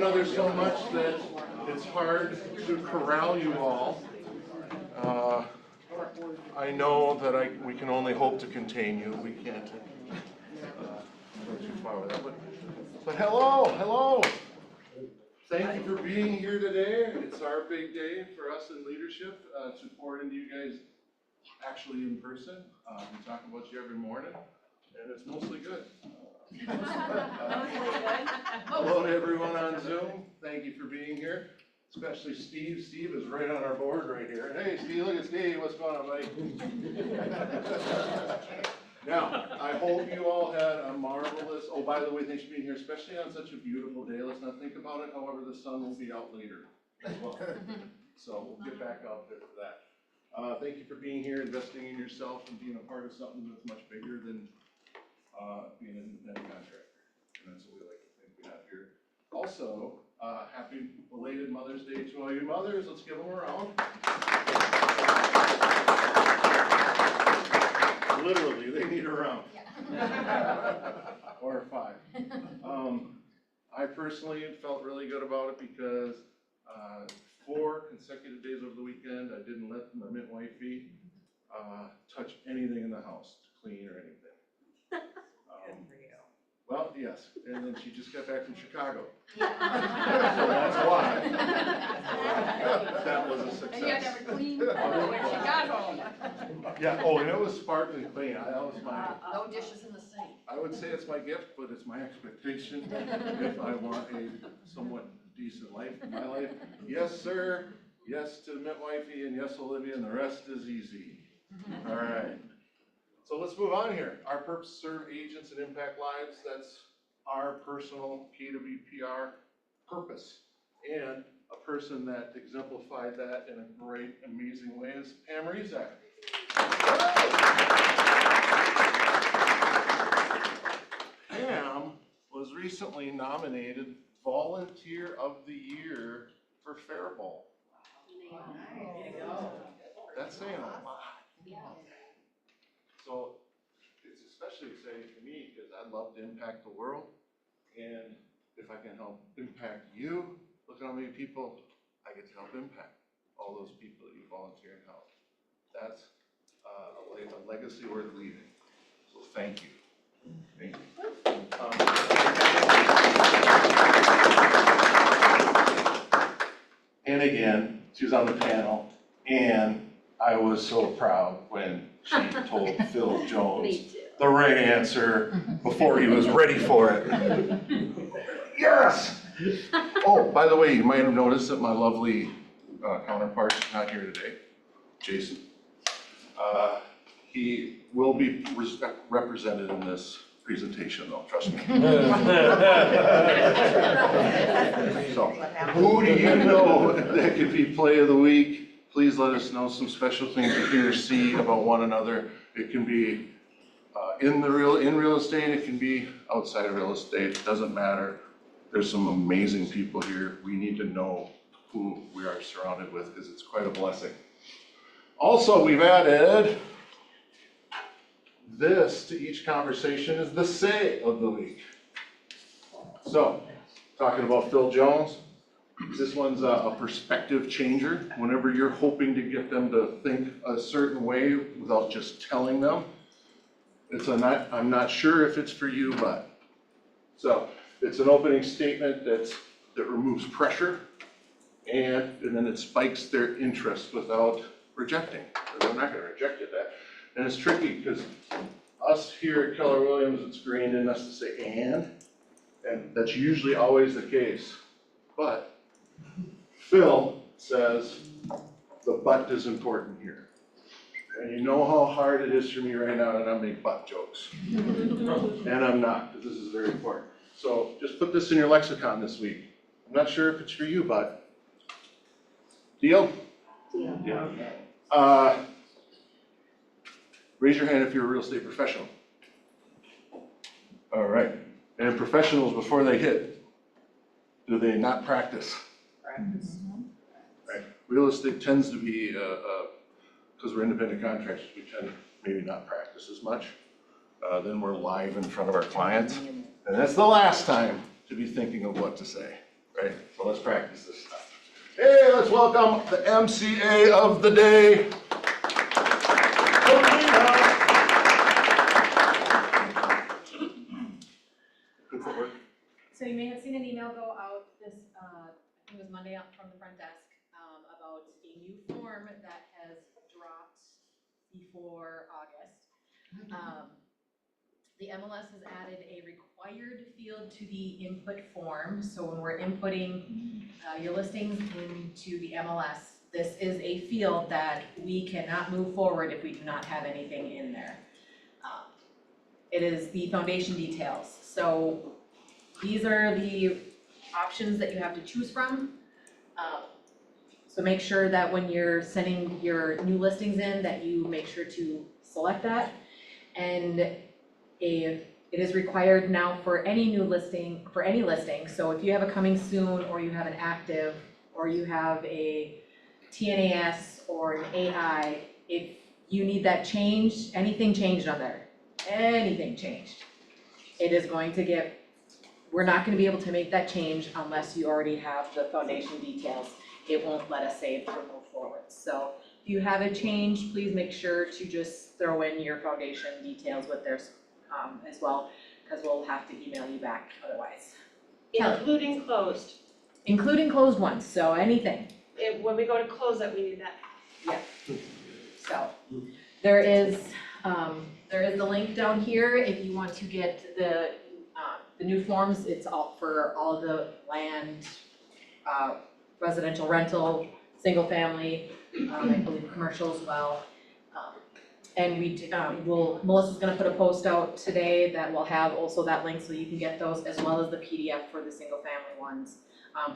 other so much that it's hard to corral you all. I know that we can only hope to contain you. We can't go too far with that. But hello. Thank you for being here today. It's our big day for us in leadership to pour into you guys actually in person. We talk about you every morning, and it's mostly good. Hello to everyone on Zoom. Thank you for being here, especially Steve. Steve is right on our board right here. Hey, Steve, look at Steve. What's going on, buddy? Now, I hope you all had a marvelous, oh, by the way, thanks for being here, especially on such a beautiful day. Let's not think about it. However, the sun will be out later as well. So we'll get back out there for that. Thank you for being here, investing in yourself, and being a part of something that's much bigger than being an independent contractor. And that's what we like to think we have here. Also, happy belated Mother's Day to all you mothers. Let's give them a round. Literally, they need a round. Or 5. I personally felt really good about it because 4 consecutive days over the weekend, I didn't let my mint wifey touch anything in the house to clean or anything. Well, yes, and then she just got back from Chicago. So that's why. That was a success. And you had never cleaned when she got home. Yeah, oh, and it was sparkling clean. That was my. No dishes in the sink. I would say it's my gift, but it's my expectation if I want a somewhat decent life in my life. Yes, sir. Yes to the mint wifey, and yes, Olivia, and the rest is easy. All right. So let's move on here. Our purpose: serve agents and impact lives. That's our personal KWPR purpose. And a person that exemplified that in a great, amazing way is Pam Rezak. Pam was recently nominated Volunteer of the Year for Faribault. That's saying a lot. So it's especially exciting for me because I love to impact the world. And if I can help impact you, look at how many people I get to help impact. All those people that you volunteer and help. That's a legacy worth leaving. So thank you. Thank you. And again, she was on the panel, and I was so proud when she told Phil Jones the right answer before he was ready for it. Yes! Oh, by the way, you might have noticed that my lovely counterpart is not here today, Jason. He will be represented in this presentation, though, trust me. So, who do you know that could be Play of the Week? Please let us know some special things you hear or see about one another. It can be in real estate, it can be outside of real estate, it doesn't matter. There's some amazing people here. We need to know who we are surrounded with because it's quite a blessing. Also, we've added this to each conversation is the say of the week. So, talking about Phil Jones, this one's a perspective changer. Whenever you're hoping to get them to think a certain way without just telling them, I'm not sure if it's for you, but. So it's an opening statement that removes pressure and then it spikes their interest without rejecting. They're not going to reject it. And it's tricky because us here at Keller Williams, it's ingrained in us to say and that's usually always the case. But Phil says the but is important here. And you know how hard it is for me right now to not make but jokes. And I'm not, because this is very important. So just put this in your lexicon this week. I'm not sure if it's for you, but deal? Yeah. Raise your hand if you're a real estate professional. All right. And professionals, before they hit, do they not practice? Practice. Right. Real estate tends to be, because we're independent contractors, we tend to maybe not practice as much. Then we're live in front of our clients. And that's the last time to be thinking of what to say, Right, so let's practice this stuff. Hey, let's welcome the MCA of the day. Good footwork. So you may have seen an email go out this, I think it was Monday out from the front desk, about a new form that has dropped before August. The MLS has added a required field to the input form. So when we're inputting your listings into the MLS, this is a field that we cannot move forward if we do not have anything in there. It is the foundation details. So these are the options that you have to choose from. So make sure that when you're sending your new listings in, that you make sure to select that. And it is required now for any new listing, for any listing. So if you have a coming soon, or you have an active, or you have a TNAS or an AI, if you need that changed, anything changed on there, anything changed, it is going to get, we're not gonna be able to make that change unless you already have the foundation details. It won't let us save or move forward. So if you have a change, please make sure to just throw in your foundation details with theirs as well, because we'll have to email you back otherwise. Including closed. Including closed ones, so anything. When we go to close it, we need that. So there is the link down here if you want to get the new forms. It's all for all the land, residential rental, single family, I believe commercial as well. And Melissa's gonna put a post out today that will have also that link so you can get those, as well as the PDF for the single family ones.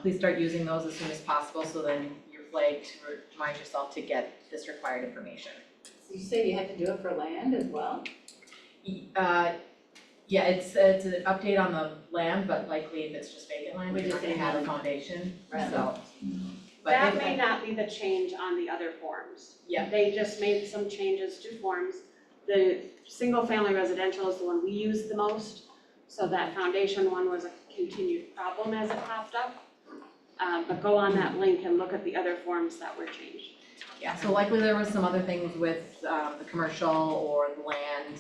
Please start using those as soon as possible, so then you're flagged to remind yourself to get this required information. So you say you have to do it for land as well? Yeah, it's an update on the land, but likely if it's just vacant land, we're not gonna have a foundation, Right. so. But That if- may not be the change on the other forms. Yeah. They just made some changes to forms. The single family residential is the one we use the most, so that foundation one was a continued problem as it popped up. But go on that link and look at the other forms that were changed. Yeah, so likely there was some other things with the commercial or the land,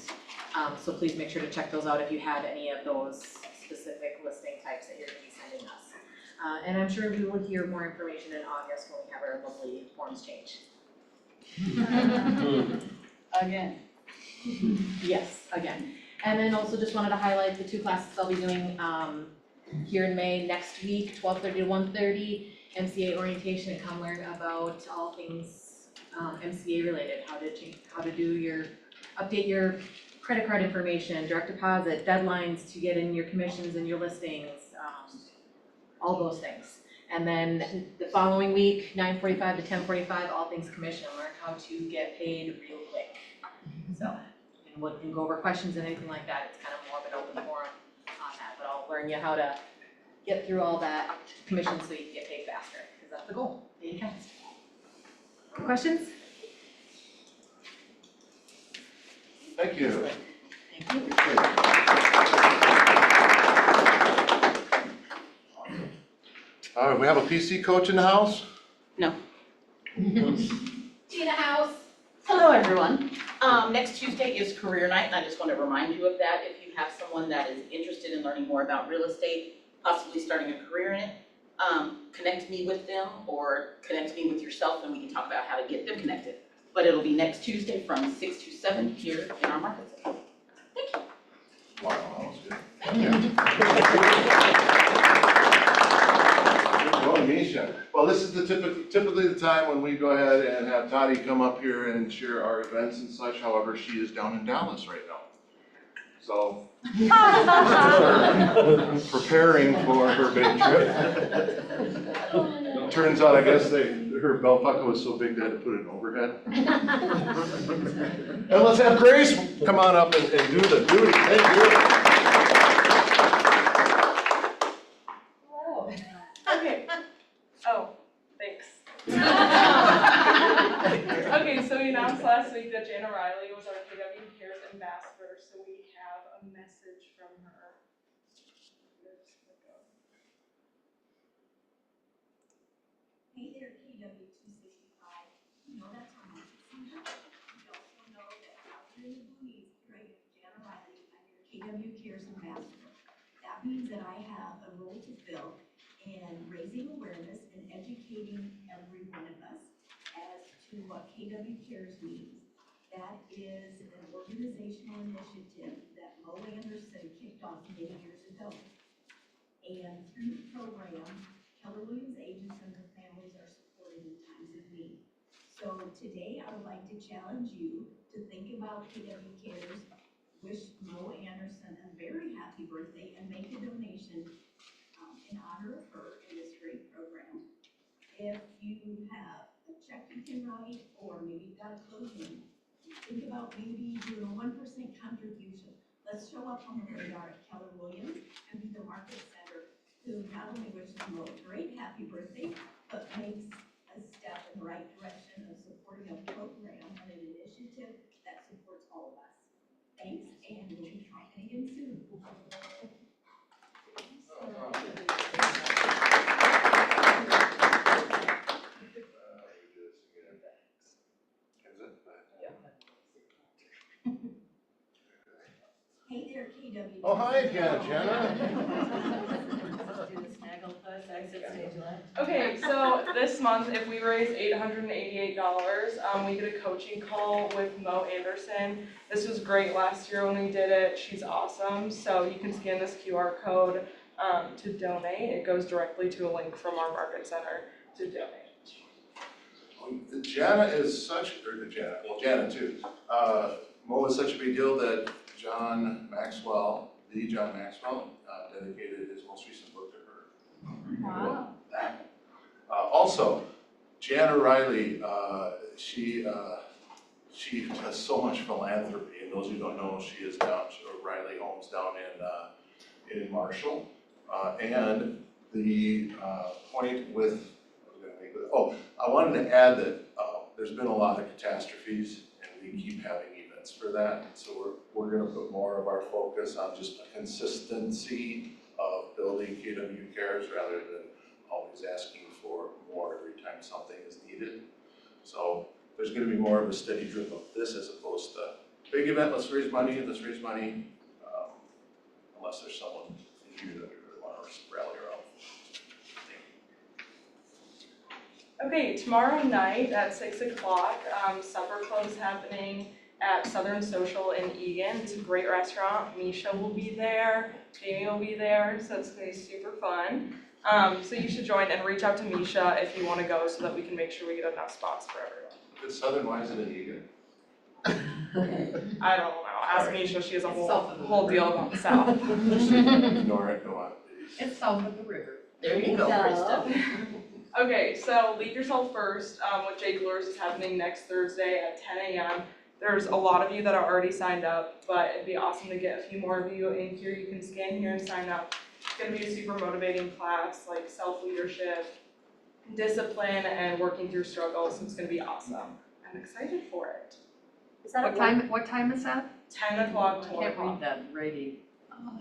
so please make sure to check those out if you have any of those specific listing types that you're gonna be sending us. And I'm sure we will hear more information in August when we have our lovely forms change. Again. Yes, again. And then also just wanted to highlight the two classes I'll be doing here in May next week, 12:30 to 1:30, MCA orientation, and come learn about all things MCA related, how to update your credit card information, direct deposit, deadlines to get in your commissions and your listings, all those things. And then the following week, 9:45 to 10:45, all things commission, learn how to get paid real quick. So, and we can go over questions and anything like that. It's kind of more of an open forum on that, but I'll learn you how to get through all that commission so you can get paid faster, because that's the goal, pay fast. Questions? Thank you. Thank you. All right, we have a PC coach in the house? Tina House. Hello, everyone. Next Tuesday is career night, and I just want to remind you of that. If you have someone that is interested in learning more about real estate, possibly starting a career in it, connect me with them or connect me with yourself, and we can talk about how to get them connected. But it'll be next Tuesday from 6 to 7 here in our market center. Thank you. Wow, that was good. Thank you. Well, Misha. Well, this is typically the time when we go ahead and have Toddy come up here and share our events and such. However, she is down in Dallas right now. So, preparing for her big trip. Turns out, I guess her belt buckle was so big they had to put it in overhead. And let's have Grace come on up and do the duty. Thank you. Hello. Okay. Oh, thanks. Okay, so we announced last week that Jana Riley was our KW Cares ambassador, so we have a message from her. Hey there, KW265. You know that's our music center. You also know that out here in the boonies, right, Jana Riley, I'm your KW Cares Ambassador. That means that I have a role to fill in raising awareness and educating every one of us as to what KW Cares means. That is an organizational initiative that Mo Anderson kicked off many years ago. And through the program, Keller Williams agents and their families are supported in times of need. So today, I would like to challenge you to think about KW Cares, wish Mo Anderson a very happy birthday, and make a donation in honor of her in this great program. If you have a check you can write, or maybe you've got a closing, think about maybe doing a 1% contribution. Let's show up on the radar at Keller Williams and be the market center who not only wishes Mo a great happy birthday, but makes a step in the right direction of supporting a program and an initiative that supports all of us. Thanks, and we'll be talking again soon. Hey there, KW. Oh, hi again, Jenna. Do the snaggle puss, exit stage left. Okay, so this month, if we raise $888, we get a coaching call with Mo Anderson. This was great last year when we did it. She's awesome. So you can scan this QR code to donate. It goes directly to a link from our market center to donate. Jana is such, Jana too. Mo is such a big deal that John Maxwell, dedicated his most recent book to her. Wow. Also, Jana Riley, she does so much philanthropy, and those who don't know, she is Riley Homes down in Marshall. And the point with, I wanted to add that there's been a lot of catastrophes, and we keep having events for that. And so we're going to put more of our focus on just a consistency of building KW Cares rather than always asking for more every time something is needed. So there's going to be more of a steady drip of this as opposed to big event, let's raise money, unless there's someone in you that we really want to rally around. Okay, tomorrow night at 6 o'clock, supper club's happening at Southern Social in Eagan. It's a great restaurant. Misha will be there, Jamie will be there, so it's gonna be super fun. So you should join and reach out to Misha if you wanna go so that we can make sure we get enough spots for everyone. If it's Southern, why is it in Eagan? I don't know, ask Misha, she has a It's south of the whole deal about the South. Ignore it, go on. It's south of the river. There you go, Krista. Okay, so Lead Yourself First with Jake Lures is happening next Thursday at 10 a.m. There's a lot of you that are already signed up, but it'd be awesome to get a few more of you in here. You can scan here and sign up. It's gonna be a super motivating class, like self-leadership, discipline, and working through struggles. So it's gonna be awesome. I'm excited for it. Is that What time is that? 10 o'clock, I 12 can't o'clock. read that writing.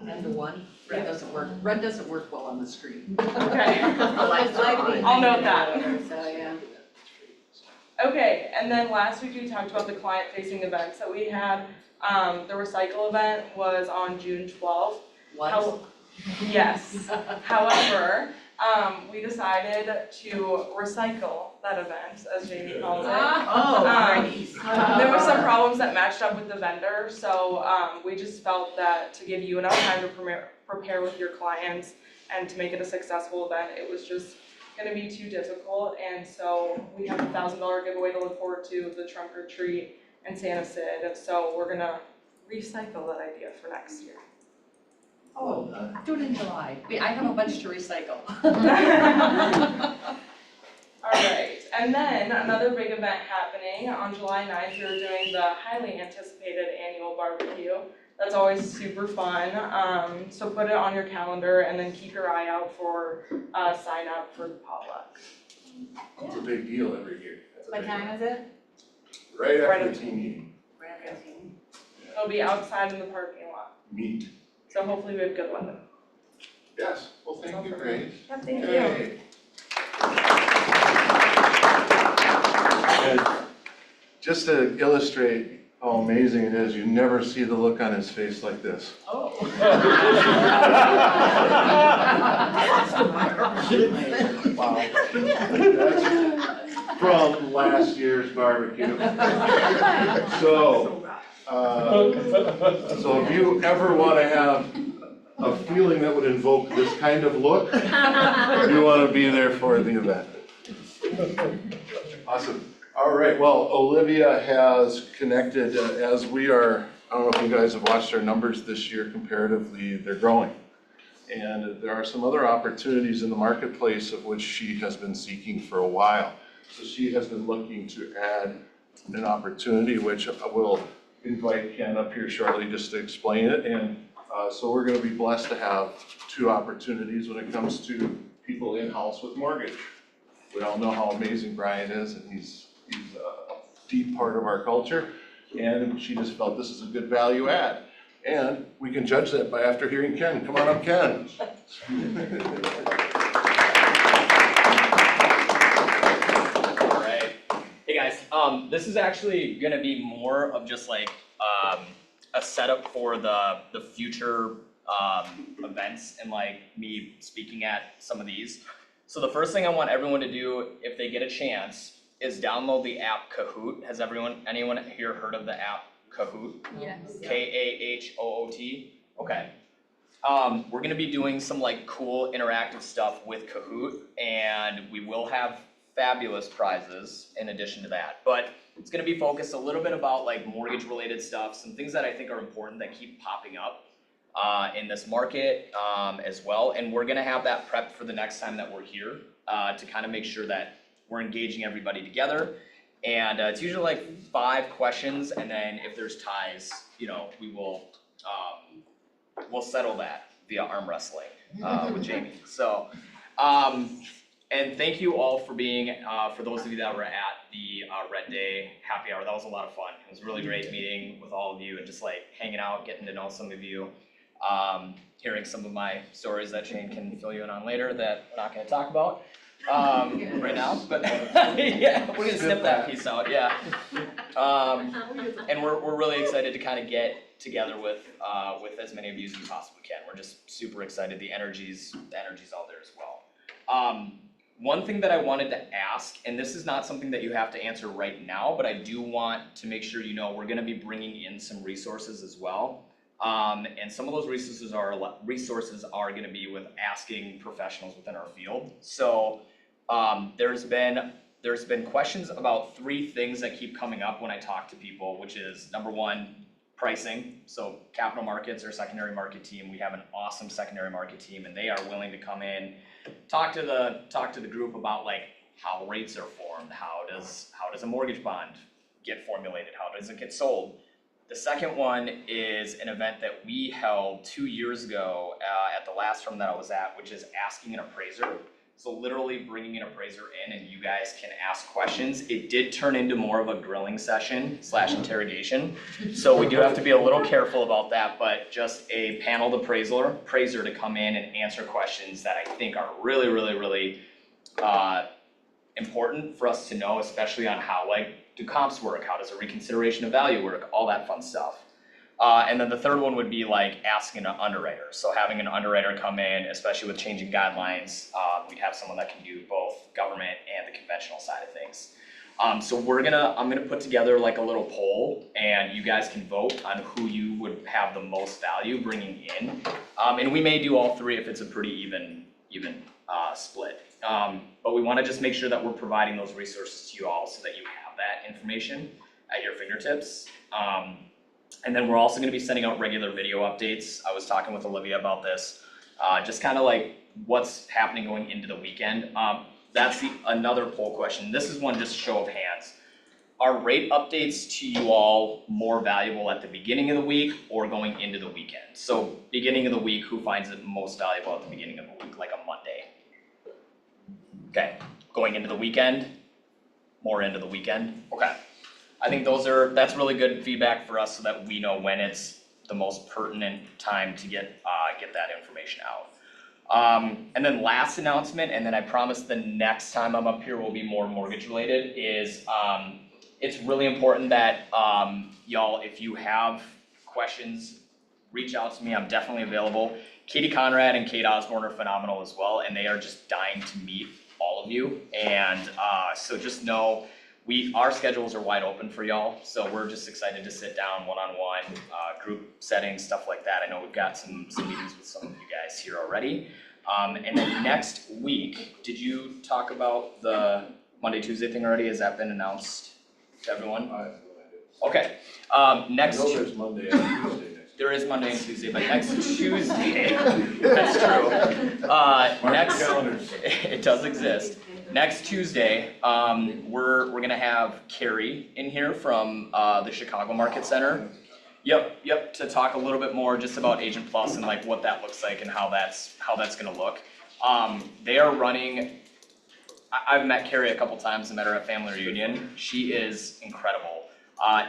10 to 1? Red doesn't work. Red doesn't work well on the screen. Okay. I'll I'll note that. So, yeah. Okay, and then last week we talked about the client-facing events that we had. The recycle event was on June 12th. Yes. However, we decided to recycle that event, as Jamie calls it. There were some problems that matched up with the vendor, so we just felt that to give you enough time to prepare with your clients and to make it a successful event, it was just gonna be too difficult, and so we have a $1,000 giveaway to look forward to, the trunk or treat, and Santa Sid, so we're gonna recycle that idea for next year. Oh, do it in July. I have a bunch to recycle. Alright, and then another big event happening on July 9th, we're doing the highly anticipated annual barbecue. That's always super fun, so put it on your calendar and then keep your eye out for sign up for the potluck. It's a big deal every year. What time is it? Right Right after at the team meeting. It'll be outside in the parking lot, Meet. so hopefully we have good weather. Yes, well, thank you, Grace. Yeah, thank you. Okay. just to illustrate how amazing it is, you never see the look on his face like this. Oh. Wow. That's from last year's barbecue. So if you ever want to have a feeling that would invoke this kind of look, you want to be there for the event. Awesome. All right, well, Olivia has connected as we are, I don't know if you guys have watched our numbers this year comparatively, they're growing. And there are some other opportunities in the marketplace of which she has been seeking for a while. So she has been looking to add an opportunity, which I will invite Ken up here shortly just to explain it. And so we're going to be blessed to have 2 opportunities when it comes to people in-house with mortgage. We all know how amazing Brian is, and he's a deep part of our culture. And she just felt this is a good value add. And we can judge that by after hearing Ken. Come on up, Ken. All right. Hey guys, this is actually gonna be more of just like a setup for the future events and like me speaking at some of these. So the first thing I want everyone to do, if they get a chance, is download the app Kahoot. Has anyone here heard of the app Kahoot? Yes. K-A-H-O-O-T? Okay. We're gonna be doing some like cool interactive stuff with Kahoot, and we will have fabulous prizes in addition to that. But it's gonna be focused a little bit about like mortgage related stuff, some things that I think are important that keep popping up in this market as well. And we're gonna have that prepped for the next time that we're here to kind of make sure that we're engaging everybody together. And it's usually like 5 questions, and then if there's ties, you know, we'll settle that via arm wrestling with Jamie. So, and thank you all for being, for those of you that were at the Red Day Happy Hour. That was a lot of fun. It was a really great meeting with all of you and just like hanging out, getting to know some of you, hearing some of my stories that Shane can fill you in on later that we're not gonna talk about right now, but yeah, we're gonna snip that piece out, yeah. And we're really excited to kind of get together with as many of you as we possibly can. We're just super excited. The energy's out there as well. One thing that I wanted to ask, and this is not something that you have to answer right now, but I do want to make sure you know we're gonna be bringing in some resources as well. And some of those resources are gonna be with asking professionals within our field. So there's been questions about 3 things that keep coming up when I talk to people, which is number 1, pricing. So capital markets or secondary market team, we have an awesome secondary market team, and they are willing to come in, talk to the group about like how rates are formed, how does a mortgage bond get formulated, how does it get sold. The second one is an event that we held 2 years ago at the last firm that I was at, which is asking an appraiser. So literally bringing an appraiser in and you guys can ask questions. It did turn into more of a grilling session / interrogation. So we do have to be a little careful about that, but just a paneled appraiser to come in and answer questions that I think are really, really, really important for us to know, especially on how like do comps work, how does a reconsideration of value work, all that fun stuff. And then the third one would be like asking an underwriter. So having an underwriter come in, especially with changing guidelines, we'd have someone that can do both government and the conventional side of things. So I'm gonna put together like a little poll, and you guys can vote on who you would have the most value bringing in. And we may do all 3 if it's a pretty even split. But we wanna just make sure that we're providing those resources to you all so that you have that information at your fingertips. And then we're also gonna be sending out regular video updates. I was talking with Olivia about this, just kind of like what's happening going into the weekend. That's another poll question. This is one just show of hands. Are rate updates to you all more valuable at the beginning of the week or going into the weekend? So beginning of the week, who finds it most valuable at the beginning of the week, like a Monday? Okay, going into the weekend, more into the weekend, okay. I think that's really good feedback for us so that we know when it's the most pertinent time to get that information out. And then last announcement, and then I promise the next time I'm up here will be more mortgage related, is it's really important that y'all, if you have questions, reach out to me. I'm definitely available. Katie Conrad and Kate Osborne are phenomenal as well, and they are just dying to meet all of you. And so just know our schedules are wide open for y'all, so we're just excited to sit down one-on-one, group settings, stuff like that. I know we've got some meetings with some of you guys here already. And then next week, did you talk about the Monday, Tuesday thing already? Has that been announced to everyone? Okay, next. I know there's Monday and Tuesday next. There is Monday and Tuesday, but next Tuesday, that's true. Next, it does exist. Next Tuesday, we're gonna have Carrie in here from the Chicago Market Center. Yep, to talk a little bit more just about Agent Plus and like what that looks like and how that's gonna look. They are running. I've met Carrie a couple times, I met her at family reunion. She is incredible.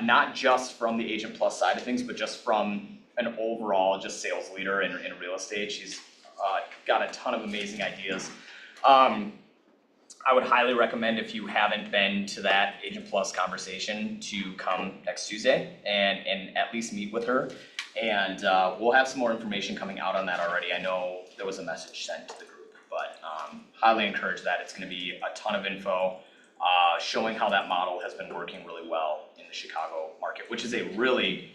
Not just from the Agent Plus side of things, but just from an overall just sales leader in real estate. She's got a ton of amazing ideas. I would highly recommend, if you haven't been to that Agent Plus conversation, to come next Tuesday and at least meet with her. And we'll have some more information coming out on that already. I know there was a message sent to the group, but highly encourage that. It's gonna be a ton of info showing how that model has been working really well in the Chicago market, which is a really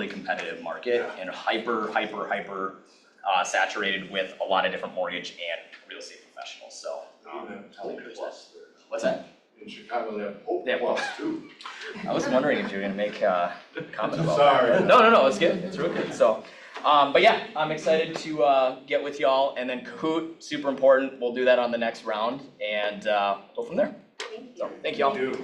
competitive market and hyper saturated with a lot of different mortgage and real estate professionals. So highly encourage that. What's that? In Chicago, they have Hope They have Plus too. I was wondering if you were gonna make a comment about Sorry. that. No, it's good. It's real good. So, but yeah, I'm excited to get with y'all, and then Kahoot, super important. We'll do that on the next round and go from there. So, thank y'all. Thank you.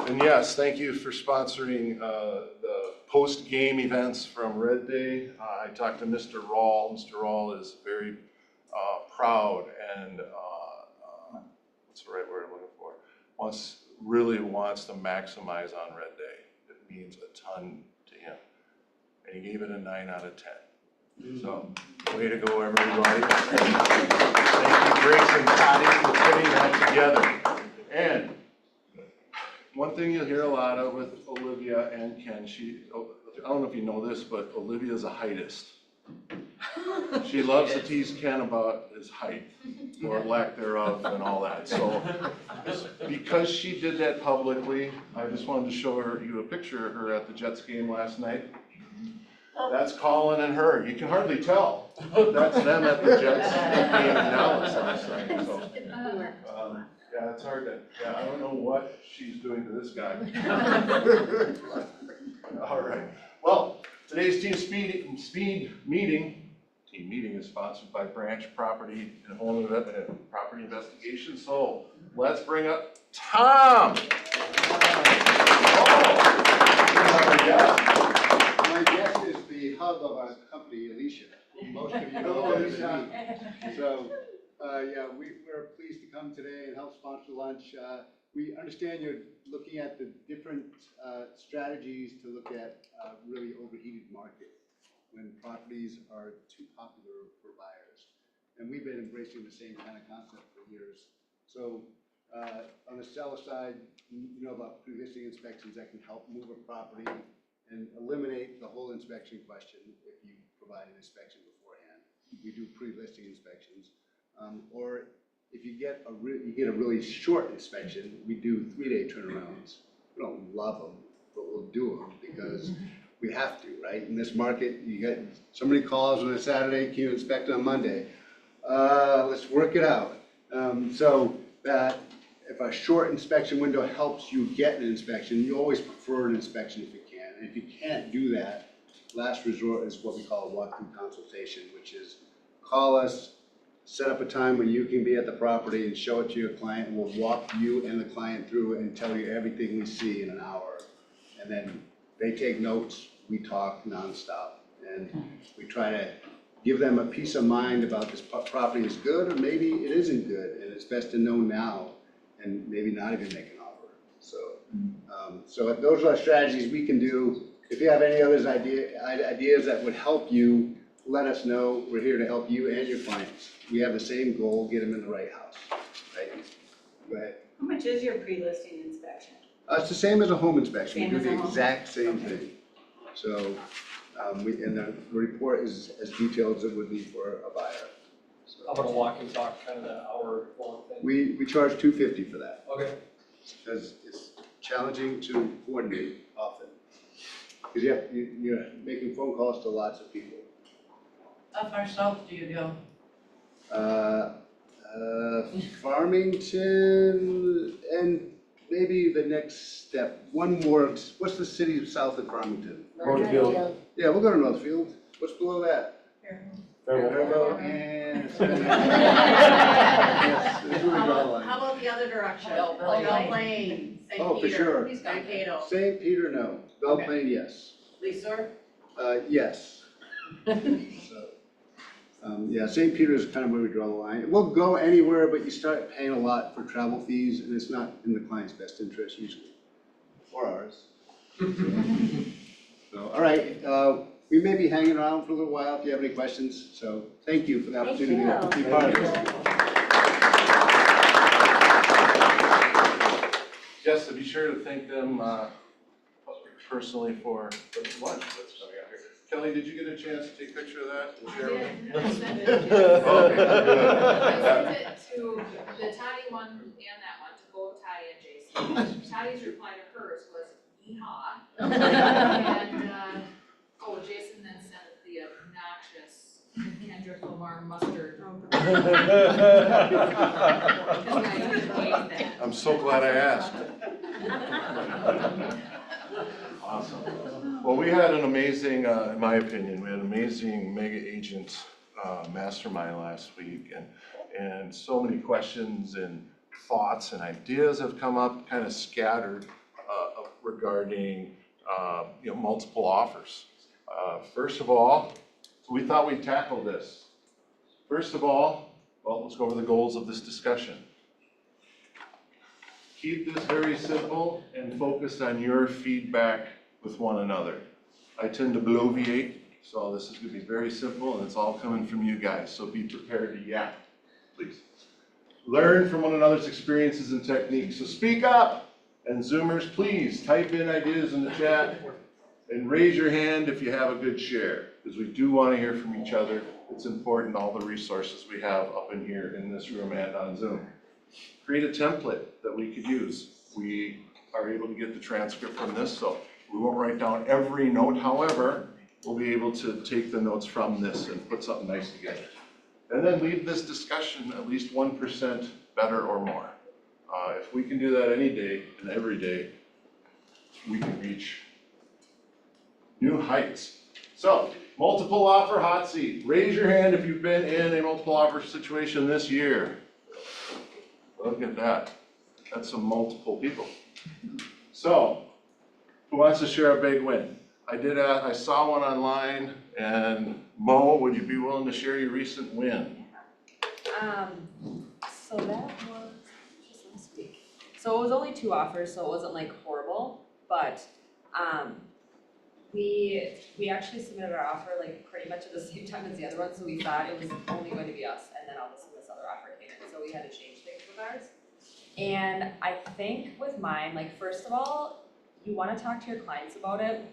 And yes, thank you for sponsoring the post-game events from Red Day. I talked to Mr. Rawl. Mr. Rawl is very proud and what's the right word I'm looking for? Really wants to maximize on Red Day. It means a ton to him. And he gave it a 9 out of 10. So, way to go, everybody. Thank you, Grace and Patty, for putting that together. And one thing you'll hear a lot of with Olivia and Ken, I don't know if you know this, but Olivia's a heightist. She loves to tease Ken about his height, or lack thereof, and all that. So, because she did that publicly, I just wanted to show you a picture of her at the Jets game last night. That's Colin and her. You can hardly tell. That's them at the Jets game in Dallas last night. So, yeah, it's hard to. Yeah, I don't know what she's doing to this guy. All right. Well, today's team meeting is sponsored by Branch Property and Home Property Investigation. So let's bring up Tom. My guest is the hub of our company, Alicia. Most of you know Alicia. So, yeah, we're pleased to come today and help sponsor lunch. We understand you're looking at the different strategies to look at really overheated market when properties are too popular for buyers. And we've been embracing the same kind of concept for years. So on the seller side, you know about pre-listing inspections that can help move a property and eliminate the whole inspection question if you provide an inspection beforehand. We do pre-listing inspections. Or if you get a really short inspection, we do 3-day turnarounds. We don't love them, but we'll do them because we have to, right? In this market, you get somebody calls on a Saturday, can you inspect on Monday? Let's work it out. So that if a short inspection window helps you get an inspection, you always prefer an inspection if you can. And if you can't do that, last resort is what we call a walkthrough consultation, which is call us, set up a time when you can be at the property and show it to your client, and we'll walk you and the client through it and tell you everything we see in an hour. And then they take notes, we talk nonstop, and we try to give them a peace of mind about this property is good or maybe it isn't good, and it's best to know now and maybe not even make an offer. So, so those are our strategies we can do. If you have any other ideas that would help you, let us know. We're here to help you and your clients. We have the same goal, get them in the right house, right? Go ahead. How much is your pre-listing inspection? It's the same as a home inspection, we Same do as a the home? exact same thing. So, and the report is as detailed as it would be for a buyer. So, How about a walk and talk, kind of that hour long thing? we charge $250 for that, Okay. because it's challenging to coordinate often. Because you're making phone calls to lots of people. How far south do you go? Farmington, and maybe the next step, one more, what's the city south of Farmington? Northfield. Yeah, we'll go to Northfield. What's below that? Fairfield, and. Yes, that's where we draw the line. How about the other direction? Belle Plain, St. Oh, for Peter, sure. Mankato, St. Peter, no. Belle Okay. Plaine, yes. Leesor? Yes. So, yeah, St. Peter is kind of where we draw the line. We'll go anywhere, but you start paying a lot for travel fees, and it's not in the client's best interest usually, or ours. So, all right, we may be hanging around for a little while if you have any questions, so thank you for the opportunity to be part of this. Yes, so be sure to thank them personally for the lunch that's coming out here. Kelly, did you get a chance to take a picture of that and share with me? I sent it Okay, good. to the Toddy one and that one, to both Toddy and Jason. Toddy's reply to hers was yeehaw. And, Jason then sent the obnoxious Kendrick Lamar mustard. I'm so glad I asked. Awesome. Well, we had an amazing, in my opinion, we had an amazing mega agent mastermind last week, and so many questions and thoughts and ideas have come up, kind of scattered regarding multiple offers. First of all, we thought we'd tackle this. First of all, well, let's go over the goals of this discussion. Keep this very simple and focused on your feedback with one another. I tend to bloviate, so this is gonna be very simple and it's all coming from you guys, so be prepared to yap, please. Learn from one another's experiences and techniques, so speak up. And Zoomers, please type in ideas in the chat and raise your hand if you have a good share, because we do want to hear from each other. It's important, all the resources we have up in here in this room and on Zoom. Create a template that we could use. We are able to get the transcript from this, so we won't write down every note. However, we'll be able to take the notes from this and put something nice together. And then leave this discussion at least 1% better or more. If we can do that any day and every day, we can reach new heights. So, multiple offer hot seat. Raise your hand if you've been in a multiple offer situation this year. Look at that. That's some multiple people. So, who wants to share a big win? I saw one online, and Mo, would you be willing to share your recent win? So that was just last week. So it was only 2 offers, so it wasn't like horrible, but we actually submitted our offer like pretty much at the same time as the other one, so we thought it was only going to be us, and then all of a sudden this other offer came in, so we had to change things with ours. And I think with mine, like first of all, you wanna talk to your clients about it,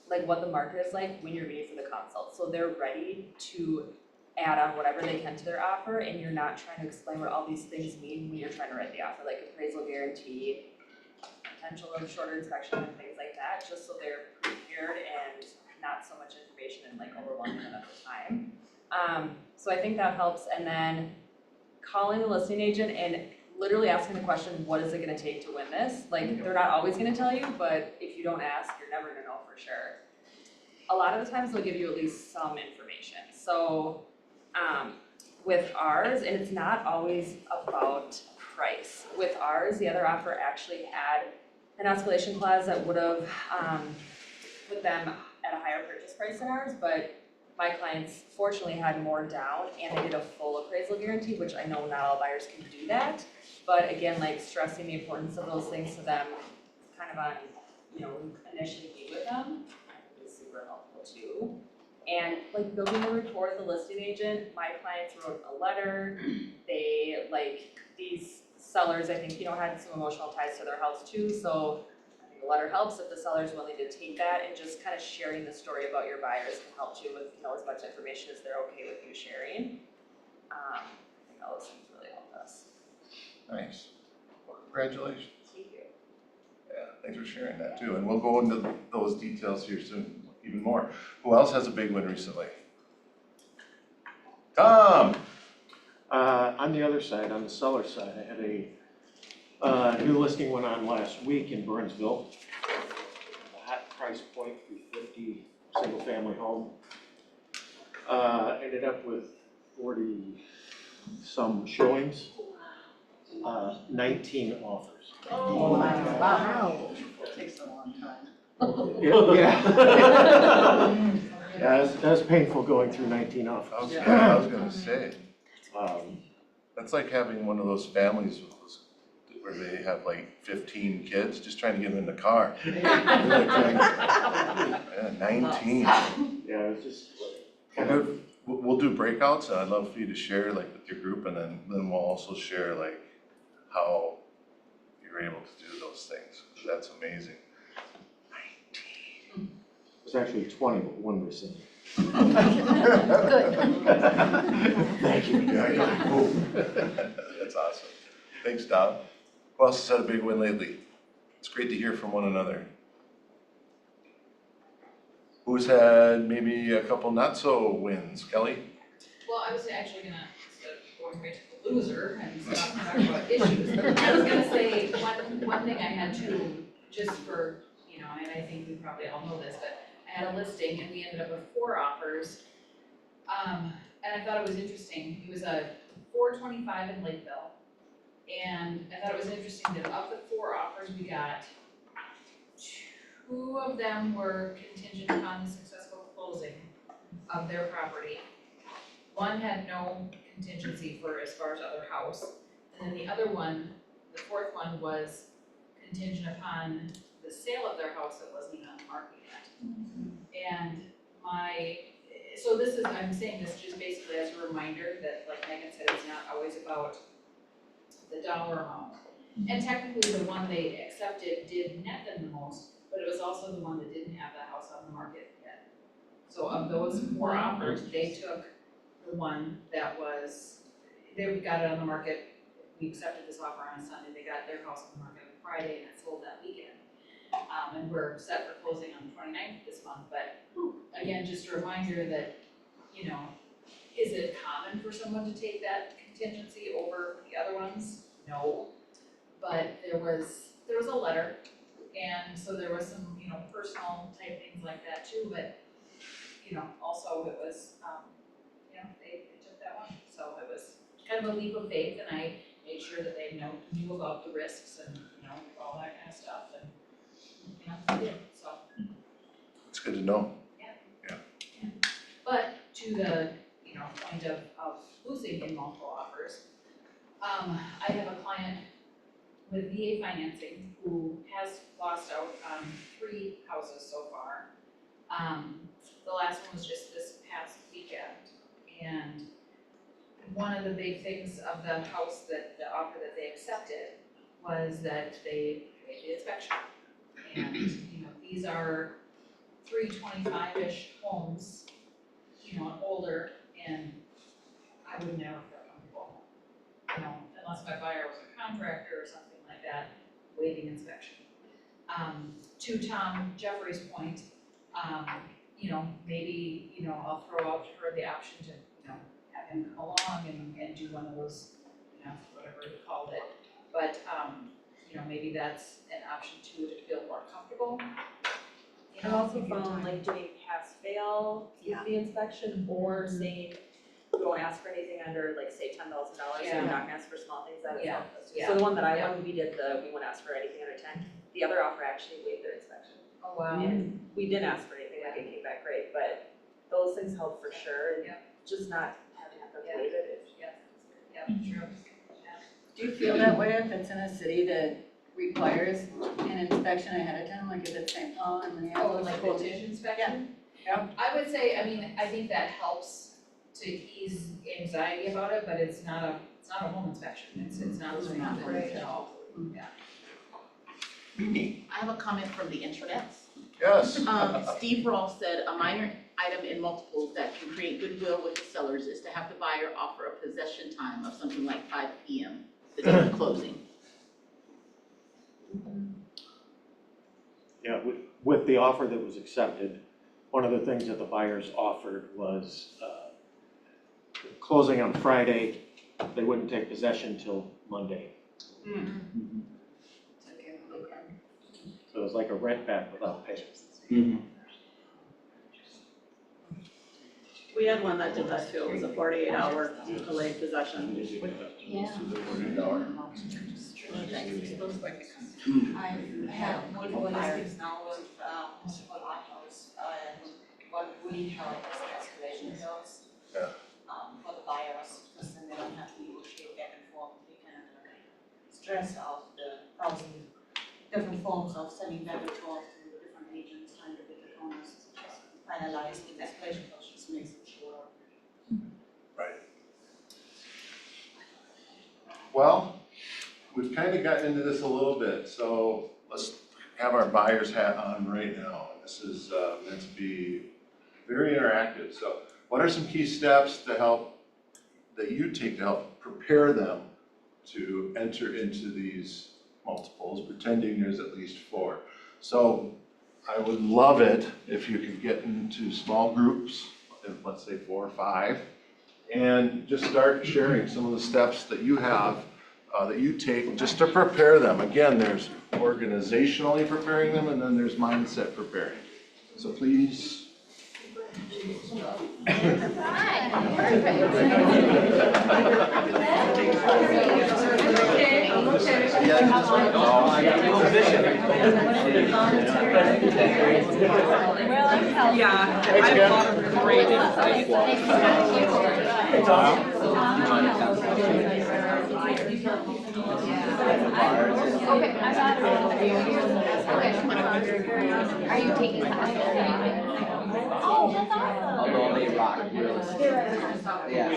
like what the market is like when you're meeting for the consult, so they're ready to add on whatever they can to their offer, and you're not trying to explain what all these things mean when you're trying to write the offer, like appraisal guarantee, potential of shorter inspection and things like that, just so they're prepared and not so much information and like overwhelming them at the time. So I think that helps, and then calling the listing agent and literally asking the question, what is it gonna take to win this? Like, they're not always gonna tell you, but if you don't ask, you're never gonna know for sure. A lot of the times they'll give you at least some information. So with ours, and it's not always about price. With ours, the other offer actually had an escalation clause that would have put them at a higher purchase price than ours, but my clients fortunately had more down and they did a full appraisal guarantee, which I know not all buyers can do that. But again, like stressing the importance of those things to them, kind of on, initially meet with them, I think is super helpful too. And like building a rapport with the listing agent, my clients wrote a letter, they these sellers, I think, had some emotional ties to their house too, so I think a letter helps if the seller's willing to take that, and just kind of sharing the story about your buyers can help you with, as much information as they're okay with you sharing. I think all those things really helped us. Nice. Well, congratulations. Thank you. Yeah, thanks for sharing that too. And we'll go into those details here soon, even more. Who else has a big win recently? Tom. On the other side, on the seller side, I had a new listing went on last week in Burnsville. A hot price point, 350, single family home. Ended up with 40 some showings, 19 offers. Oh, wow. Takes a long time. Yeah. Yeah, that's painful going through 19 offers. I was gonna say, Um, that's like having one of those families where they have like 15 kids, just trying to get them in the car. Yeah, 19. Yeah, it's just. We'll do breakouts, and I'd love for you to share like with your group, and then we'll also share like how you're able to do those things. That's amazing. 19. It's actually 20, but one rescinded. Good. Thank you. Yeah, cool. That's awesome. Thanks, Tom. Who else has had a big win lately? It's great to hear from one another. Who's had maybe a couple not so wins? Kelly? Well, I was actually gonna, instead of going right to the loser and stop talking about issues, I was gonna say, one thing I had too, just for, and I think we probably all know this, but I had a listing and we ended up with 4 offers. And I thought it was interesting, it was a 425 in Lakeville. And I thought it was interesting that of the 4 offers we got, 2 of them were contingent upon the successful closing of their property. 1 had no contingency for as far as other house, and then the other one, the 4th one, was contingent upon the sale of their house that wasn't even on the market yet. And so this is, I'm saying this just basically as a reminder that, like Megan said, it's not always about the dollar amount. And technically, the one they accepted did net them the most, but it was also the one that didn't have the house on the market yet. So of those 4 offers, they took the one that was, they got it on the market, we accepted this offer on a Sunday, they got their house on the market on Friday and it sold that weekend. And we're set for closing on the 29th this month, but again, just a reminder that, is it common for someone to take that contingency over the other ones? No, but there was a letter, and so there was some, personal type things like that too, but, also it was, they took that one, so it was kind of a leap of faith, and I made sure that they knew about the risks and, all that kind of stuff, and, they did, so. It's good to know. But to the, point of losing in multiple offers, I have a client with VA financing who has lost out on 3 houses so far. The last one was just this past weekend, and one of the big things of the house that, the offer that they accepted was that they paid the inspection. And, these are 325-ish homes, and older, and I would never feel comfortable, unless my buyer was a contractor or something like that, waiving inspection. To Tom Jeffrey's point, maybe, I'll throw out to her the option to, have him come along and do one of those, whatever he called it. But, maybe that's an option too, to feel more comfortable. I also found like doing pass-fail with the inspection, or saying, we won't ask for anything under like say $10,000, so you're not gonna ask for small things, that is helpful too. So the one that I won, we won't ask for anything under 10. The other offer actually waived their inspection. Oh, wow. And we didn't ask for anything, like it came back great, but those things help for sure, and just not having to waive it. True. Do you feel that way if it's in a city that requires an inspection ahead of time, like if it's St. Paul and Minneapolis? Oh, like contingent inspection? Yeah. I would say, I think that helps to ease anxiety about it, but it's not a home inspection, it's not as frequent at all, yeah. Mimi. I have a comment from the internet. Yes. Steve Ross said a minor item in multiples that can create goodwill with the sellers is to have the buyer offer a possession time of something like 5 p.m. the day of closing. Yeah, with the offer that was accepted, one of the things that the buyers offered was closing on Friday, they wouldn't take possession till Monday. So it was like a rent back without pay. We had one that did that too, it was a 48-hour delayed possession. I have multiple listings now with multiple offers, and what we help is escalation bills. Yeah. For the buyers, because then they don't have to negotiate back and forth, they can stress out the thousand different forms of sending back and forth to different agents, trying to get the owners to just finalize the escalation bill, just makes it shorter. Right. Well, we've kind of gotten into this a little bit, so let's have our buyer's hat on right now. This is meant to be very interactive. So what are some key steps that you take to help prepare them to enter into these multiples, pretending there's at least 4? So I would love it if you could get into small groups, let's say 4 or 5, and just start sharing some of the steps that you have, that you take just to prepare them. Again, there's organizationally preparing them, and then there's mindset preparing. So please. Are you taking that? Oh, that's awesome. Although they rock real yeah.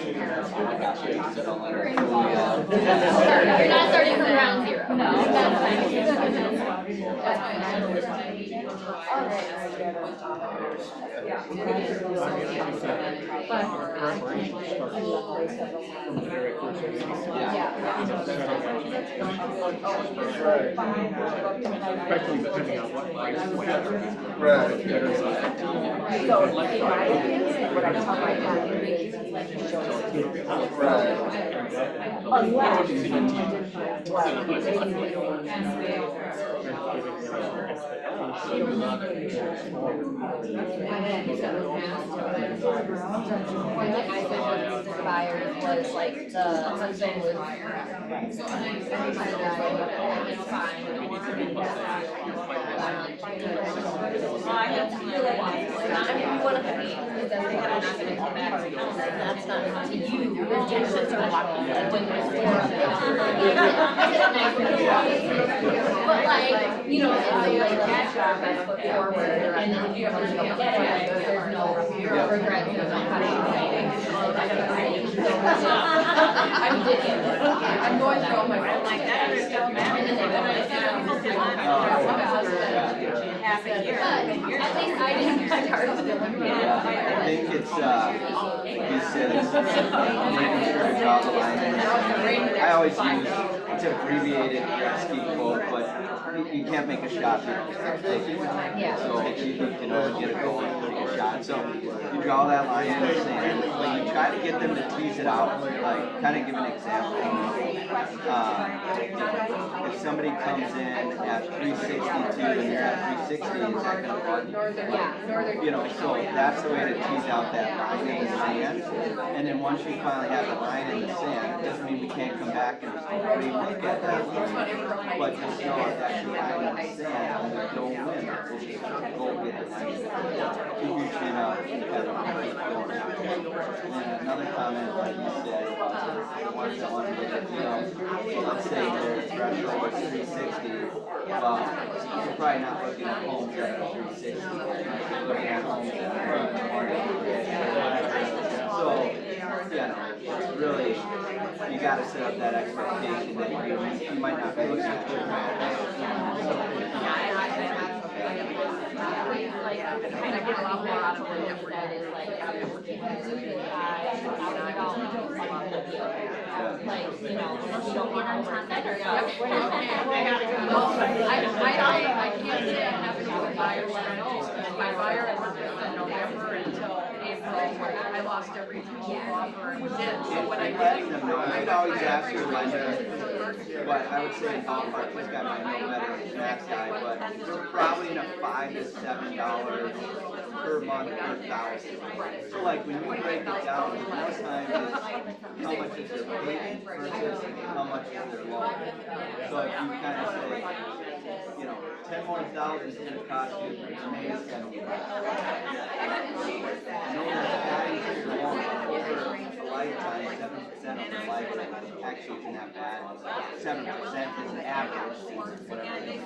So don't let her fool you. You're not starting from ground zero. No. Especially depending on what price point. Right. Buyers was like the husband was that's not to you, it's just but like, you know, if they like that job I put forward, and then if you ever don't get it, there's no regret, there's no I'm digging. I'm going through all my phone like that, and then half a year. At least I didn't cut cards. I think it's, like you said, it's making sure to draw the line. I always use, it's an abbreviated rescue quote, but you can't make a shot if you don't take it. So you need to know to get it going, take a shot. So you draw that line in the sand, but you try to get them to tease it out, like kind of give an example. If somebody comes in at 362 and you're at 360, is that gonna bug you? You know, so that's the way to tease out that line in the sand. And then once you finally have the line in the sand, it doesn't mean we can't come back and re-look at that line. But just know that's the line in the sand, and there's no win. We'll just go get the line. Keep your chin up, and keep going. And another comment, like you said, once someone looks at, you know, let's say their threshold is 360, well, you're probably not looking at homes that are 360. You're looking at homes that are 400. So it's really, you gotta set up that expectation that you might not be looking at it. Like, I kind of get a lot more out of what you said is like, like, you know, if you don't get on contact or. I can't say I haven't had a buyer when I know, my buyer I worked with in November until April, I lost every offer I was in, so when I did. Letting them know, I'd always ask your lender, but I would say ballpark, this guy might know better than that guy, but we're probably in a $5 to $7 per month per thousand. So like when you break it down, most times it's how much is their payment versus how much is their loan. So if you kind of say, you know, 10 more thousand is gonna cost you, May is gonna be. I know there's values to your loan, but over a lifetime, 7% of the lifetime actually isn't that bad. 7% is an average, whatever it is.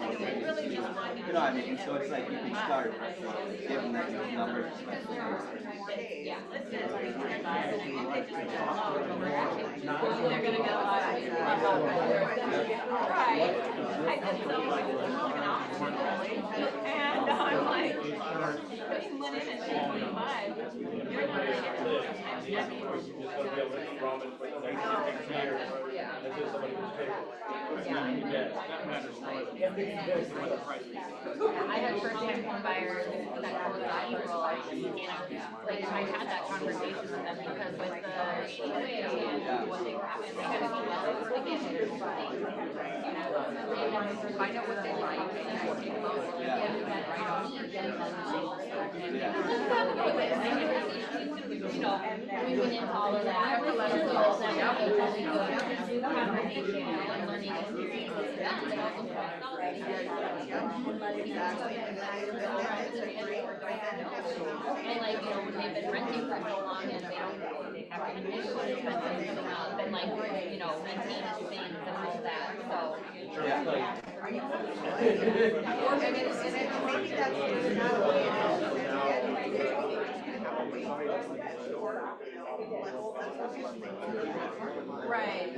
You know what I mean? So it's like you can start giving them those numbers. And I'm like, putting one in at 225. You're not gonna get I had first-time home buyers that closed out April, like, I had that conversation with them because with the HOA and what they were having, they had to go out for the game. They had to find out what they like, and then take them out, and get that right off for them. You know, we went into all of that. We went into all of that. And learning experiences. And like, you know, when they've been renting for so long and they have any issues coming up and like, you know, maintaining things and all that, so. Right.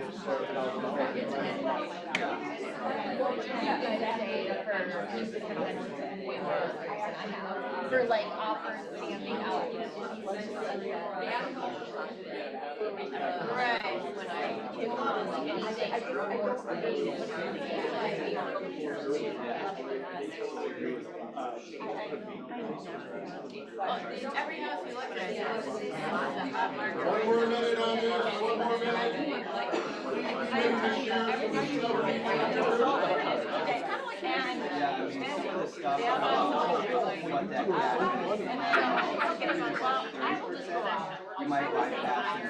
For like offers standing out. Right. When I give anything. Every house we look at. One more minute on this, one more minute. Yeah, I mean, some of the stuff about what that cash is, you might bypass it.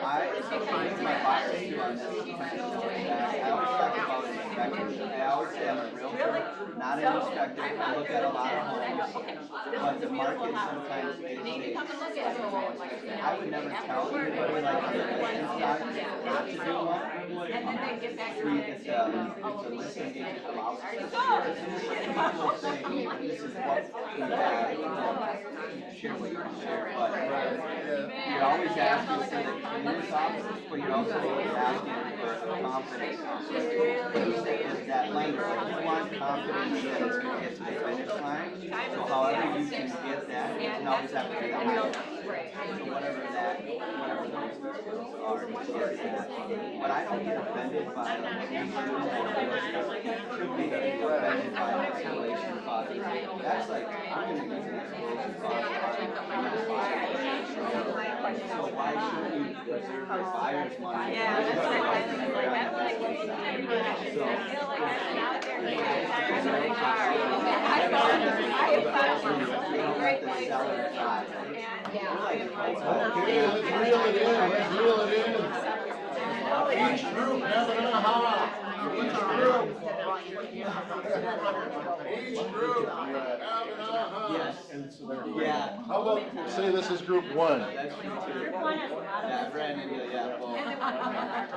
I with my buyers too on this. I always talk about inspectors. I always say I'm a realtor, not an inspector. I look at a lot of homes, but the market sometimes dictates. I would never tell anybody like on the listing side not to do one. It's a listing agent allows us to do it. People say, this is what we have, share what you can share, but you're always asking for the cleanest offices, but you're also asking for confidence. Is that lender, like you want confidence that it's gonna get to the finish line, so however you can get that, you can always have to do that. So whatever those are, you get that. But I don't get offended by should be offended by installation costs. That's like, I'm gonna use an installation cost. So why shouldn't you preserve your buyer's money? Yeah, that's what I was like, I don't wanna keep everybody. I feel like I've been out there. Okay, let's reel it in, let's reel it in. Each group have an aha. Each group have an aha. Yes. Yeah. How about, say this is group one. That's true too. Yeah, Brandon, yeah, well.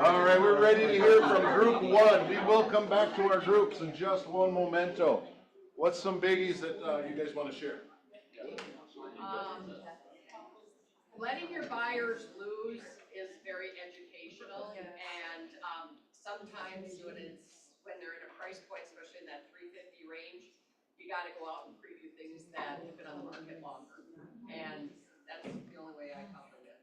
All right, we're ready to hear from group one. We will come back to our groups in just one momento. What's some biggies that you guys want to share? Letting your buyers lose is very educational, and sometimes when they're in a price point, especially in that 350 range, you gotta go out and preview things that have been on the market longer, and that's the only way I counter it.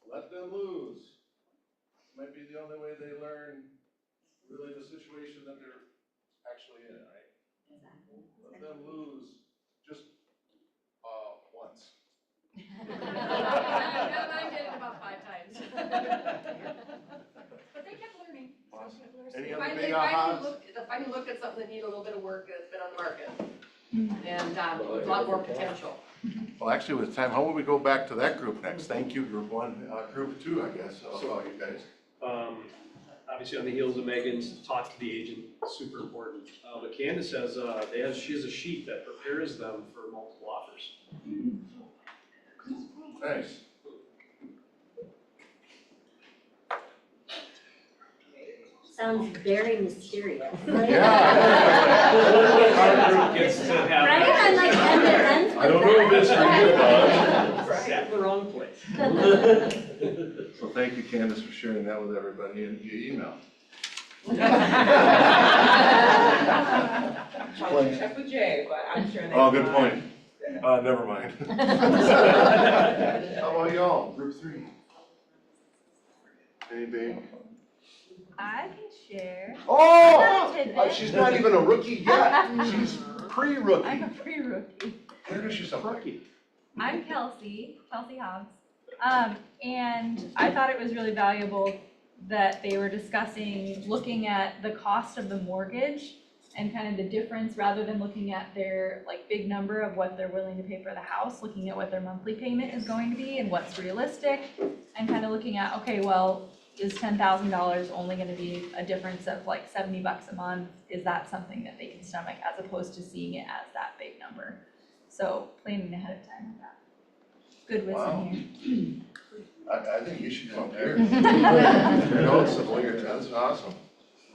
Let them lose. Might be the only way they learn really the situation that they're actually in, right? Let them lose just once. Yeah, I did it about 5 times. But they kept learning. Awesome. They Any other finally- big they finally ahas? looked at something that needed a little bit of work that's been on the market. And a lot more potential. Well, actually, with time, how about we go back to that group next? Thank you, group one, group two, I guess, so you guys. Obviously on the heels of Megan's talk to the agent, super important. But Candace has, she has a sheet that prepares them for multiple offers. Nice. Sounds very mysterious. Our group gets to have. Right? I like evidence. I don't know if it's for you, Sat in the wrong place. So thank you, Candace, for sharing that with everybody in via email. Except with Jay, but I'm sure they. Oh, good point. Never mind. How about y'all, group three? Any big? I can share. Oh, Tidbit. she's not even a rookie yet. She's pre-rookie. I'm a pre-rookie. Introduce yourself. I'm Kelsey Hobbs. And I thought it was really valuable that they were discussing, looking at the cost of the mortgage and kind of the difference, rather than looking at their like big number of what they're willing to pay for the house, looking at what their monthly payment is going to be and what's realistic, and kind of looking at, okay, well, is $10,000 only gonna be a difference of like $70 a month? Is that something that they can stomach, as opposed to seeing it as that big number? So planning ahead of time with that. Good wisdom here. I think you should come here. Your notes of all your that's awesome.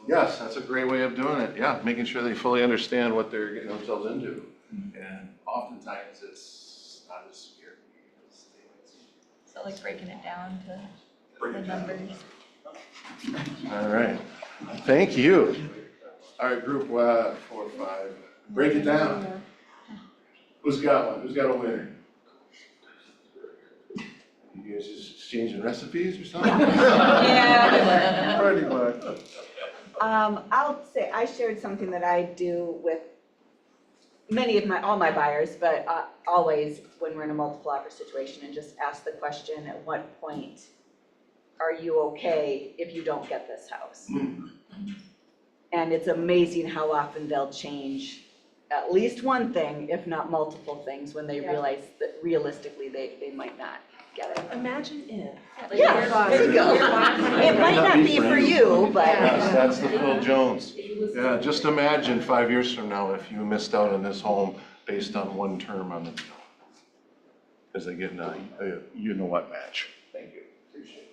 Yes, that's a great way of doing it. Yeah, making sure they fully understand what they're getting themselves into. And oftentimes it's not as scary as they might seem. So like breaking it down to the numbers. All right, thank you. All right, group 4, 5, break it down. Who's got one? Who's got a winner? You guys just exchanging recipes or something? Yeah. Pretty much. I'll say, I shared something that I do with all my buyers, but always when we're in a multiple offer situation, and just ask the question, at what point are you okay if you don't get this house? And it's amazing how often they'll change at least one thing, if not multiple things, when they realize that realistically they might not get it. Imagine if. Yeah, there you go. It might not be for you, but. Yes, that's the Phil Jones. Yeah, just imagine 5 years from now if you missed out on this home based on one term on the deal. As they get in a you know what match. Thank you, appreciate it.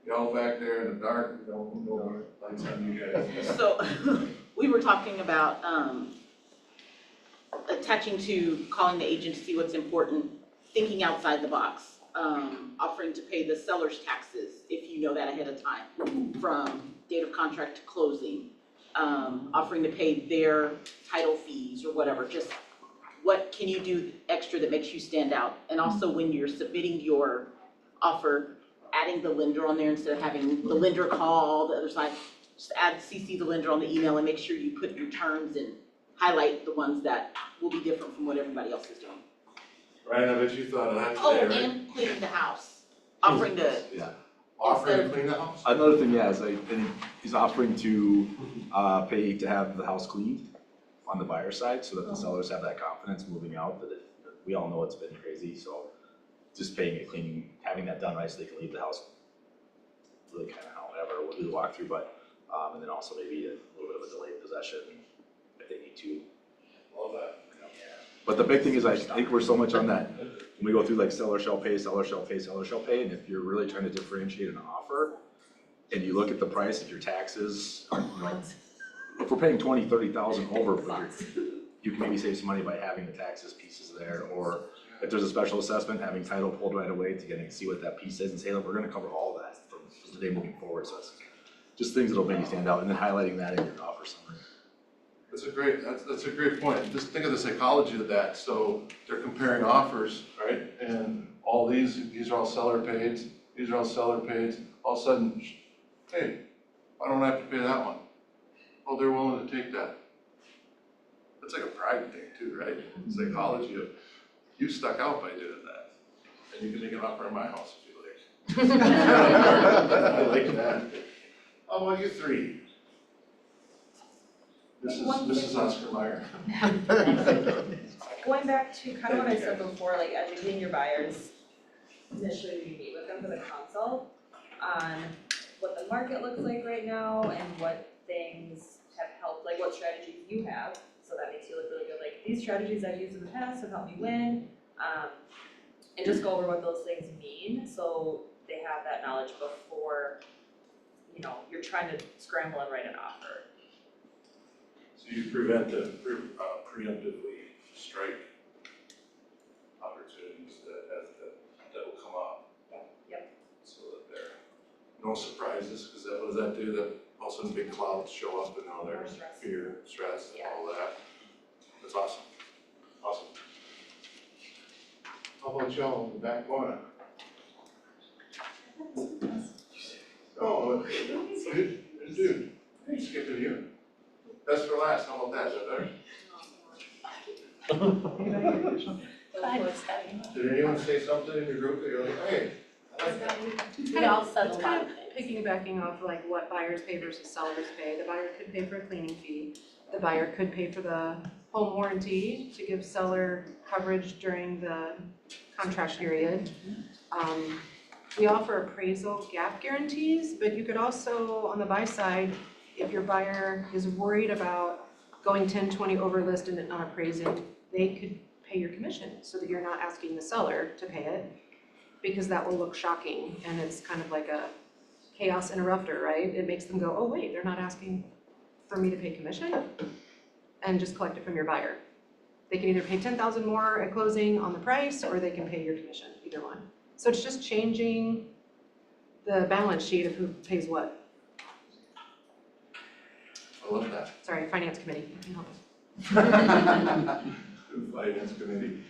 Y'all back there in the dark, no lights on you guys. So, we were talking about, attaching to calling the agent to see what's important, thinking outside the box, offering to pay the seller's taxes, if you know that ahead of time, from date of contract to closing, offering to pay their title fees or whatever, just what can you do extra that makes you stand out? And also when you're submitting your offer, adding the lender on there instead of having the lender call the other side, just add CC the lender on the email and make sure you put your terms and highlight the ones that will be different from what everybody else is doing. Right, I bet you thought of that Oh, today, right? and cleaning the house, offering to. Yeah. Offering to clean the house? Another thing, yeah, is he's offering to pay to have the house cleaned on the buyer side, so that the sellers have that confidence moving out, that we all know it's been crazy, so just paying it, cleaning, having that done right so they can leave the house really kind of however, we'll do the walkthrough, but, and then also maybe a little bit of a delayed possession if they need to. Love that. But the big thing is, I think we're so much on that, when we go through like seller shall pay, seller shall pay, seller shall pay, and if you're really trying to differentiate an offer, and you look at the price of your taxes, you know, if we're paying 20, 30,000 over, but you can maybe save some money by having the taxes pieces there, or if there's a special assessment, having title pulled right away to get and see what that piece is and say, look, we're gonna cover all that from today moving forward, so it's just things that'll make you stand out, and then highlighting that in your offer summary. That's a great point. Just think of the psychology of that. So they're comparing offers, right? And all these are all seller paid, these are all seller paid. All of a sudden, hey, why don't I have to pay that one? Oh, they're willing to take that. That's like a pride thing too, right? Psychology of, you stuck out by doing that. And you can make an offer in my house if you like. I like that. How about you three? Mrs. Oscar Meyer. Going back to kind of what I said before, like educating your buyers, initially we meet with them for the consult on what the market looks like right now and what things have helped, like what strategies you have, so that makes you look really good, like these strategies I've used in the past have helped me win, and just go over what those things mean, so they have that knowledge before, you know, you're trying to scramble and write an offer. So you preemptively strike opportunities that will come up. Yep. So that there are no surprises, because what does that do? That all of a sudden big clouds show up and now there's fear, stress, and all that. That's awesome. Awesome. How about y'all in the back corner? Oh, good, dude. Hey, skip to you. Best for last, how about that? Is that better? Did anyone say something in your group that you're like, hey, I like that? We all said a lot of things. Piggybacking off like what buyers pay versus sellers pay. The buyer could pay for a cleaning fee. The buyer could pay for the home warranty to give seller coverage during the contract period. We offer appraisal gap guarantees, but you could also, on the buy side, if your buyer is worried about going 10, 20 over list and not appraising, they could pay your commission so that you're not asking the seller to pay it, because that will look shocking and it's kind of like a chaos interrupter, right? It makes them go, oh wait, they're not asking for me to pay commission, and just collect it from your buyer. They can either pay 10,000 more at closing on the price, or they can pay your commission, either one. So it's just changing the balance sheet of who pays what. I love that. Sorry, finance committee. Finance committee.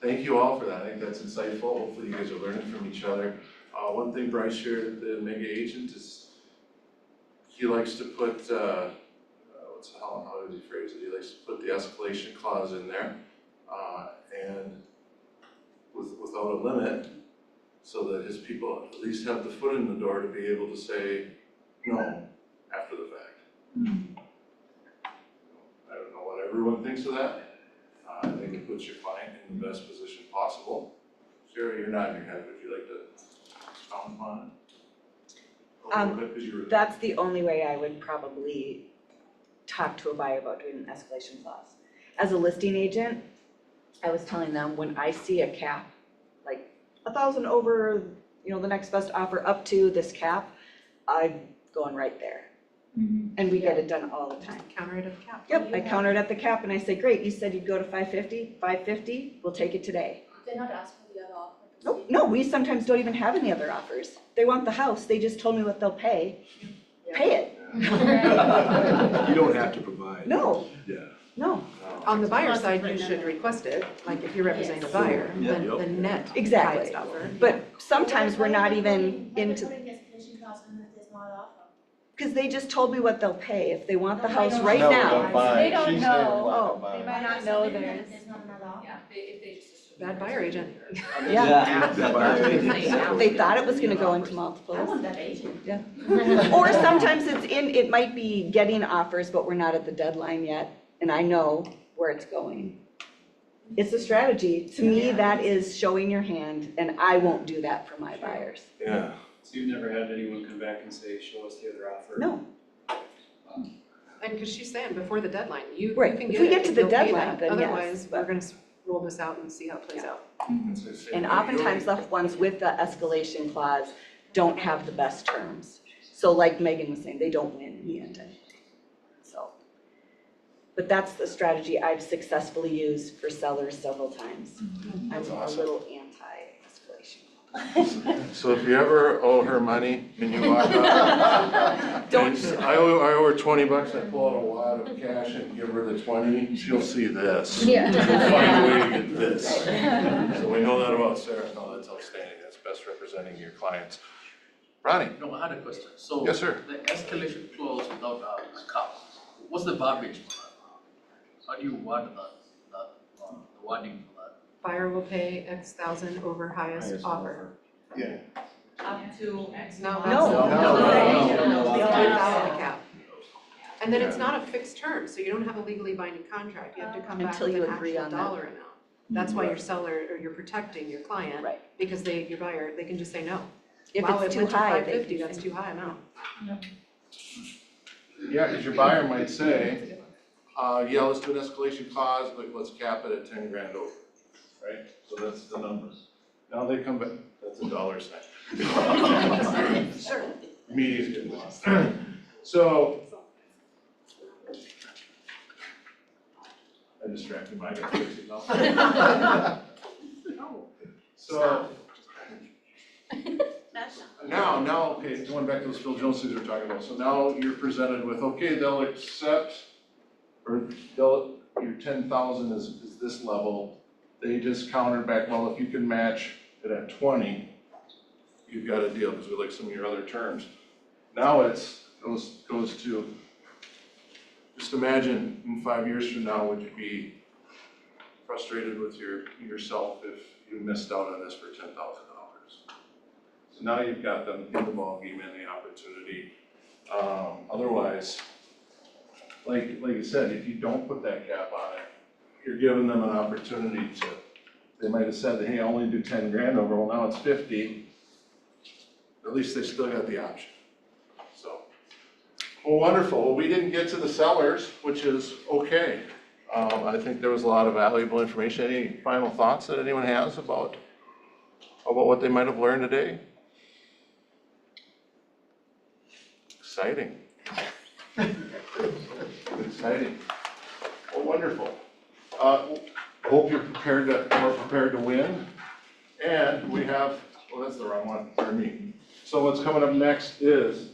Thank you all for that. I think that's insightful. Hopefully you guys are learning from each other. One thing Bryce shared at the mega agent is he likes to put, how did he phrase it? He likes to put the escalation clause in there, and without a limit, so that his people at least have the foot in the door to be able to say no after the fact. I don't know what everyone thinks of that. I think it puts your client in the best position possible. Sarah, you're nodding your head. Would you like to expound upon it? A little bit, 'cause you were- That's the only way I would probably talk to a buyer about doing an escalation clause. As a listing agent, I was telling them, when I see a cap, like 1,000 over, you know, the next best offer up to this cap, I'm going right there. And we get it done all the time. Counter it at the cap. Yep, I countered at the cap and I say, great, you said you'd go to 550, 550, we'll take it today. Did not ask for the other offer? Nope, no, we sometimes don't even have any other offers. They want the house, they just told me what they'll pay. Pay it. You don't have to provide. No, Yeah. no. On the buyer side, you should request it, like if you're representing a buyer, then the net Exactly. highest offer. But sometimes we're not even into, Putting escalation clause in that there's not offer. because they just told me what they'll pay if they want the house No, right no, now. They don't She's know, Oh, they might not know theirs. There's not another offer. Yeah, if they just assume. Bad buyer agent. yeah. Yeah. They thought it was gonna go into I multiples. want that agent. Yeah. Or sometimes it might be getting offers, but we're not at the deadline yet, and I know where it's going. It's a strategy. To me, that is showing your hand, and I won't do that for my buyers. Yeah. So you've never had anyone come back and say, show us the other offer? No. And because she's saying before the deadline, you Right. can If get we it get to if the you'll pay deadline, that. then yes, Otherwise, but- we're gonna roll this out and see how it plays out. And oftentimes the ones with the escalation clause don't have the best terms. So like Megan was saying, they don't win in the end. But that's the strategy I've successfully used for sellers seveul times. I'm That's a awesome. little anti-escalation. So if you ever owe her money and you walk out, Don't. and I owe her $20, I pull out a wad of cash and give her the 20, she'll see this. Yeah. She'll find a way to get this. So we know that about Sarah. No, that's outstanding. That's best representing your clients. Ronnie? No, I had a question. So Yes, sir. the escalation clause without a cap, what's the verbiage for that? How do you word the wording for that? Buyer will pay X thousand over highest offer. Yeah. Up to X. No, No. It's without a cap. And then it's not a fixed term, so you don't have a legally binding contract, you have to come back Until with you an agree actual on that. dollar amount. That's why your seller, or you're protecting your client, Right. because your buyer, they can just say no. If Wow, it's it too went to high, they 550, can that's say too high amount. Yeah, because your buyer might say, yeah, let's do an escalation clause, but let's cap it at 10 grand over, right? So that's the numbers. Now they come back, that's a dollar sign. Sure. Media's getting lost. So. I distracted my guy, fix it now. So. Now, okay, going back to those Phil Jones things we're talking about, so now you're presented with, okay, they'll accept, or your 10,000 is this level, they just countered back, well, if you can match it at 20, you've got a deal, because we like some of your other terms. Now goes to, just imagine in 5 years from now, would you be frustrated with yourself if you missed out on this for $10,000? So now you've got them in the ballgame and the opportunity. Otherwise, like you said, if you don't put that cap on it, you're giving them an opportunity to, they might have said, hey, I only do 10 grand over, well, now it's 50. At least they still got the option. So, well, wonderful. Well, we didn't get to the sellers, which is okay. I think there was a lot of valuable information. Any final thoughts that anyone has about what they might have learned today? Exciting. Exciting. Well, wonderful. Hope you're more prepared to win. And we have, well, that's the wrong one, pardon me. So what's coming up next is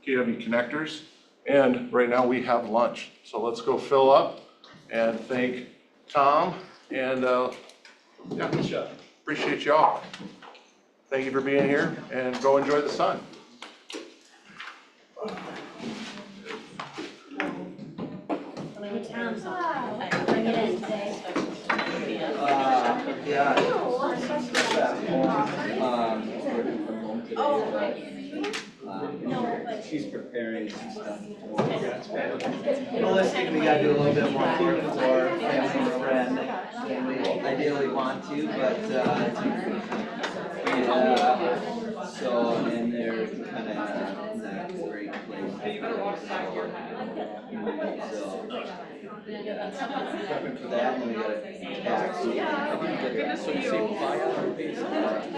KW Connectors. And right now we have lunch. So let's go fill up and thank Tom. And yeah, appreciate y'all. Thank you for being here and go enjoy the sun. Bring it in today. Yeah. Working from home today, but she's preparing some stuff for realistic, we gotta do a little bit more here for family and friend than we ideally want to, but so, and they're kind of in a great place. For that, and we got a tax. I didn't get that, so you say buy out or pay something?